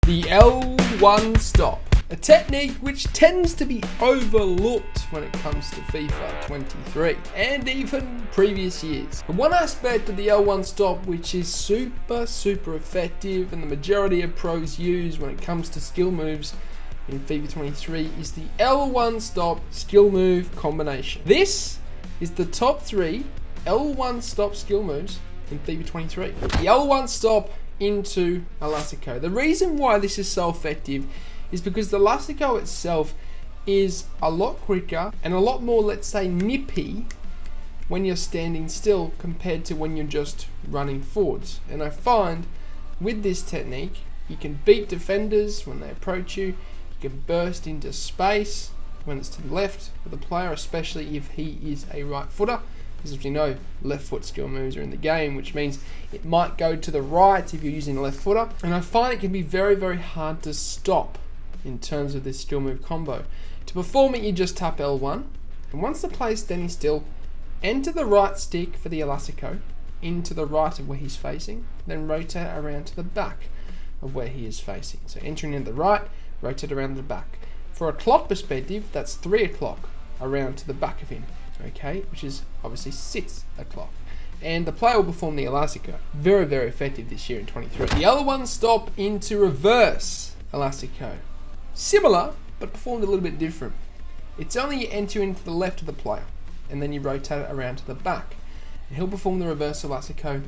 The L1 stop, a technique which tends to be overlooked when it comes to FIFA 23 and even previous years. But one aspect of the L1 stop which is super effective and the majority of pros use when it comes to skill moves in FIFA 23 is the L1 stop skill move combination. This is the top 3 L1 stop skill moves in FIFA 23. The L1 stop into Elastico. The reason why this is so effective is because the Elastico itself is a lot quicker and a lot more, let's say, nippy when you're standing still compared to when you're just running forwards. And I find with this technique, you can beat defenders when they approach you. You can burst into space when it's to the left of the player, especially if he is a right footer. Because as we know, left foot skill moves are in the game, which means it might go to the right if you're using a left footer. And I find it can be very hard to stop in terms of this skill move combo. To perform it, you just tap L1, and once the player's standing still, enter the right stick for the Elastico into the right of where he's facing, then rotate around to the back of where he is facing. So entering in the right, rotate around the back. For a clock perspective, that's 3 o'clock around to the back of him. Okay, which is obviously 6 o'clock. And the player will perform the Elastico. Very effective this year in 23. The other one, stop into reverse Elastico. Similar, but performed a little bit different. It's only you enter into the left of the player, and then you rotate it around to the back. And he'll perform the reverse Elastico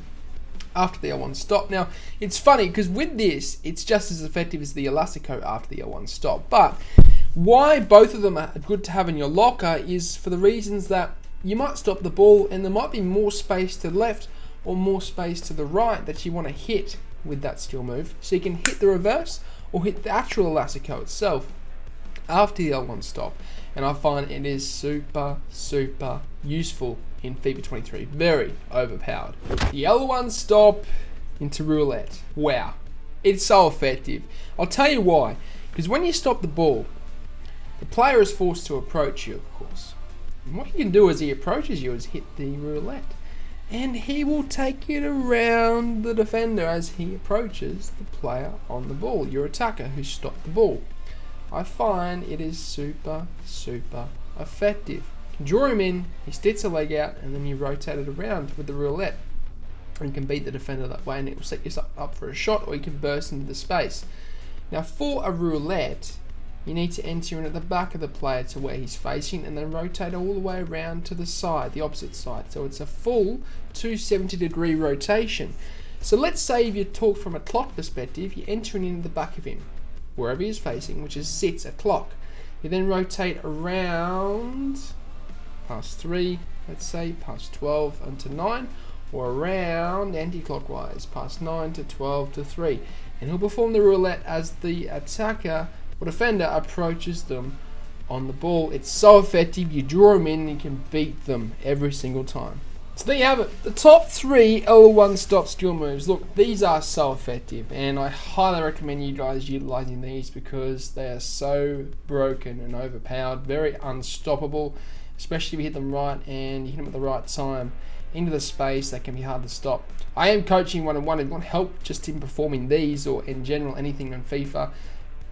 after the L1 stop. Now, it's funny, because with this, it's just as effective as the Elastico after the L1 stop. But why both of them are good to have in your locker is for the reasons that you might stop the ball and there might be more space to the left or more space to the right that you want to hit with that skill move. So you can hit the reverse or hit the actual Elastico itself after the L1 stop. And I find it is super useful in FIFA 23. Very overpowered. The L1 stop into roulette. Wow. It's so effective. I'll tell you why. Because when you stop the ball, the player is forced to approach you, of course. And what you can do as he approaches you is hit the roulette. And he will take it around the defender as he approaches the player on the ball, your attacker who stopped the ball. I find it is super effective. You can draw him in, he sticks a leg out, and then you rotate it around with the roulette. And you can beat the defender that way, and it will set you up for a shot, or you can burst into the space. Now for a roulette, you need to enter in at the back of the player to where he's facing and then rotate all the way around to the side, the opposite side. So it's a full 270-degree rotation. So let's say if you talk from a clock perspective, you're entering in the back of him, wherever he's facing, which is 6 o'clock. You then rotate around past 3, let's say, past 12 and to 9, or around anti-clockwise, past 9 to 12 to 3. And he'll perform the roulette as the attacker or defender approaches them on the ball. It's so effective, you draw them in and you can beat them every single time. So there you have it, the top 3 L1 stop skill moves. Look, these are so effective and I highly recommend you guys utilizing these because they are so broken and overpowered, very unstoppable, especially if you hit them right and you hit them at the right time into the space. That can be hard to stop. I am coaching one-on-one. If you want help just in performing these or in general anything on FIFA,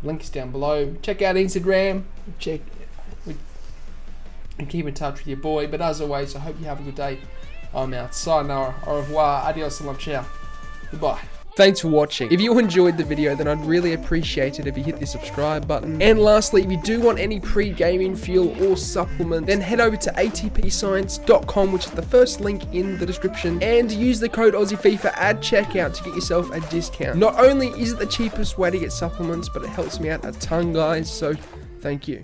links down below. Check out Instagram, and keep in touch with your boy. But as always, I hope you have a good day. I'm out. Sayonara, au revoir, adios, and ciao. Goodbye. Thanks for watching. If you enjoyed the video, then I'd really appreciate it if you hit the subscribe button. And lastly, if you do want any pre-gaming fuel or supplement, then head over to atpscience.com, which is the first link in the description, and use the code AussieFIFA at checkout to get yourself a discount. Not only is it the cheapest way to get supplements, but it helps me out a ton, guys, so thank you.